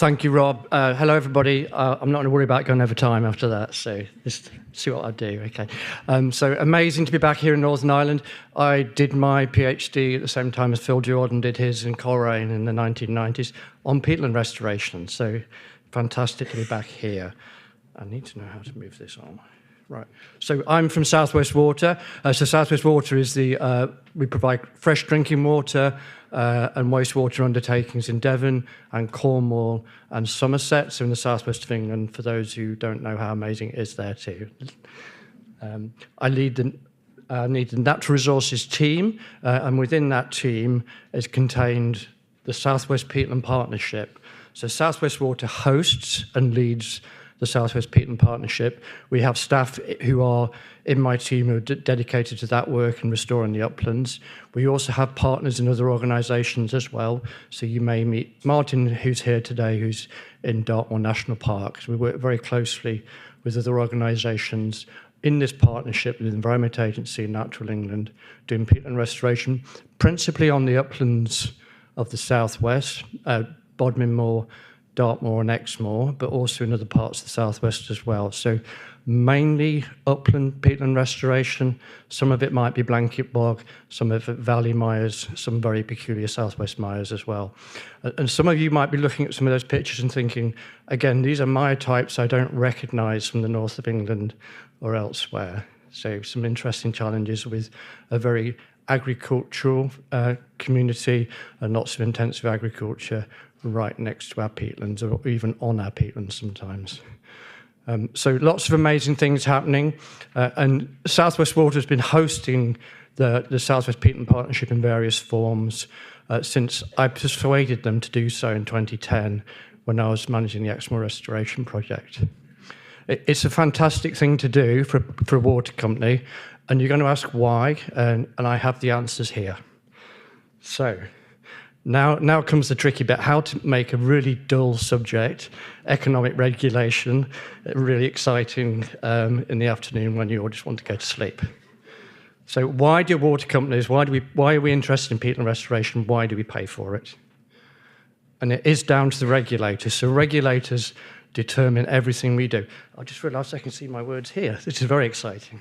Thank you, Rob. Hello, everybody. I'm not going to worry about going over time after that, so just see what I do. Okay. So amazing to be back here in Northern Ireland. I did my PhD at the same time as Phil Jordan did his in Coleraine in the 1990s on peatland restoration. So fantastic to be back here. I need to know how to move this on. Right. So I'm from South West Water. So South West Water is we provide fresh drinking water and wastewater undertakings in Devon and Cornwall and Somerset, so in the southwest of England, for those who don't know how amazing it is there too. I lead the natural resources team, and within that team is contained the South West Peatland Partnership. So South West Water hosts and leads the South West Peatland Partnership. We have staff who are in my team who are dedicated to that work and restoring the uplands. We also have partners in other organisations as well. So you may meet Martin, who's here today, who's in Dartmoor National Park. So we work very closely with other organisations in this partnership with the Environment Agency and Natural England, doing peatland restoration, principally on the uplands of the southwest, Bodmin Moor, Dartmoor and Exmoor, but also in other parts of the southwest as well. So mainly upland peatland restoration. Some of it might be blanket bog, some of it valley mires, some very peculiar southwest mires as well. And some of you might be looking at some of those pictures and thinking, again, these are mire types I don't recognise from the north of England or elsewhere. So some interesting challenges with a very agricultural community and lots of intensive agriculture right next to our peatlands, or even on our peatlands sometimes. So lots of amazing things happening. And South West Water has been hosting the South West Peatland Partnership in various forms since I persuaded them to do so in 2010 when I was managing the Exmoor Restoration Project. It's a fantastic thing to do for a water company, and you're going to ask why, and I have the answers here. So now comes the tricky bit, how to make a really dull subject, economic regulation, really exciting in the afternoon when you all just want to go to sleep. So why do water companies, why are we interested in peatland restoration? Why do we pay for it? And it is down to the regulators. So regulators determine everything we do. I just realised I can see my words here. This is very exciting.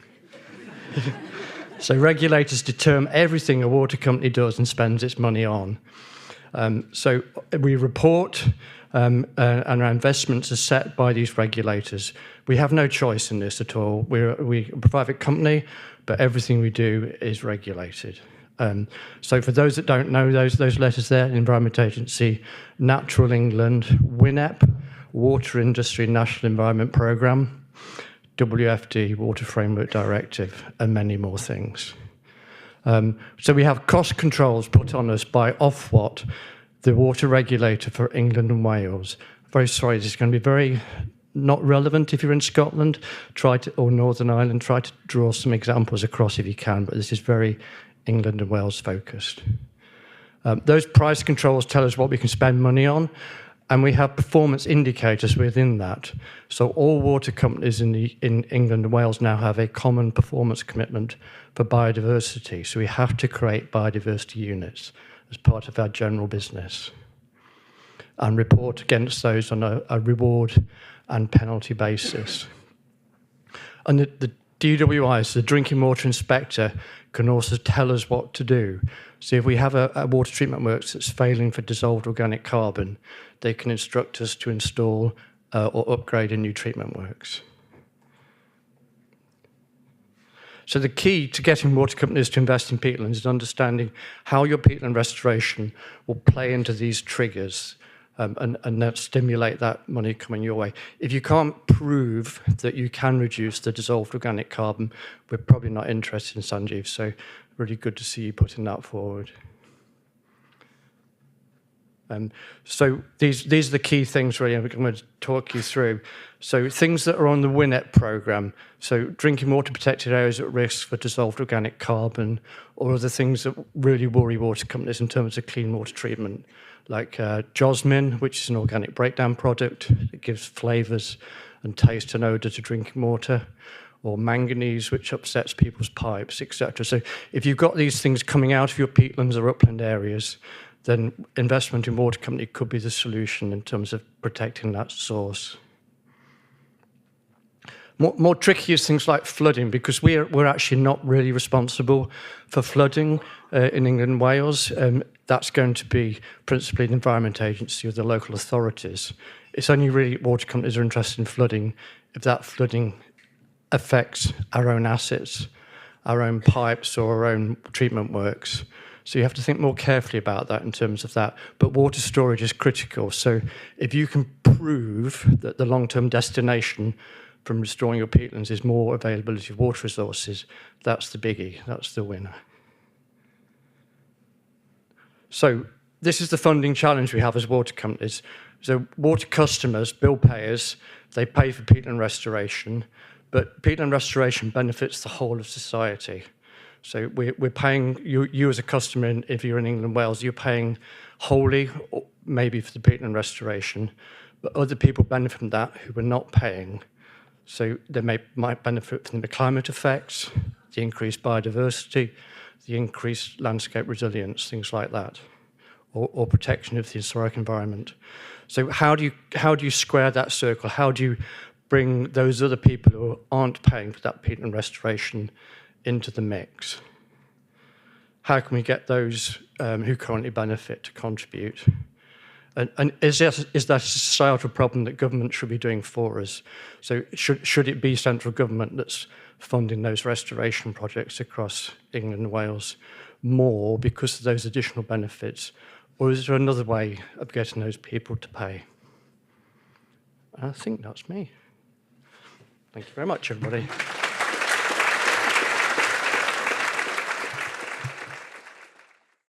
So regulators determine everything a water company does and spends its money on. So we report and our investments are set by these regulators. We have no choice in this at all. We're a private company, but everything we do is regulated. So for those that don't know those letters there, Environment Agency, Natural England, WINEP, Water Industry National Environment Programme, WFD, Water Framework Directive, and many more things. So we have cost controls put on us by Ofwat, the water regulator for England and Wales. Very sorry, this is going to be very not relevant if you're in Scotland, or Northern Ireland. Try to draw some examples across if you can, but this is very England and Wales focused. Those price controls tell us what we can spend money on, and we have performance indicators within that. So all water companies in England and Wales now have a common performance commitment for biodiversity. So we have to create biodiversity units as part of our general business and report against those on a reward and penalty basis. And the DWIs, the Drinking Water Inspector, can also tell us what to do. So if we have a water treatment works that's failing for dissolved organic carbon, they can instruct us to install or upgrade a new treatment works. So the key to getting water companies to invest in peatlands is understanding how your peatland restoration will play into these triggers and that stimulate that money coming your way. If you can't prove that you can reduce the dissolved organic carbon, we're probably not interested in Sanjeev. So really good to see you putting that forward. So these are the key things really I'm going to talk you through. So things that are on the WINEP programme, so drinking water protected areas at risk for dissolved organic carbon, or other things that really worry water companies in terms of clean water treatment, like Josmin, which is an organic breakdown product that gives flavours and taste and odour to drinking water, or manganese, which upsets people's pipes, etc. So if you've got these things coming out of your peatlands or upland areas, then investment in water company could be the solution in terms of protecting that source. More tricky is things like flooding, because we're actually not really responsible for flooding in England and Wales. That's going to be principally the Environment Agency or the local authorities. It's only really water companies are interested in flooding if that flooding affects our own assets, our own pipes or our own treatment works. So you have to think more carefully about that in terms of that. But water storage is critical. So if you can prove that the long-term destination from restoring your peatlands is more availability of water resources, that's the biggie, that's the winner. So this is the funding challenge we have as water companies. So water customers, bill payers, they pay for peatland restoration, but peatland restoration benefits the whole of society. So we're paying, you as a customer, if you're in England and Wales, you're paying wholly, or maybe for the peatland restoration, but other people benefit from that who are not paying. So they might benefit from the climate effects, the increased biodiversity, the increased landscape resilience, things like that, or protection of the historic environment. So how do you square that circle? How do you bring those other people who aren't paying for that peatland restoration into the mix? How can we get those who currently benefit to contribute? And is that a societal problem that government should be doing for us? So should it be central government that's funding those restoration projects across England and Wales more because of those additional benefits? Or is there another way of getting those people to pay? I think that's me. Thank you very much, everybody.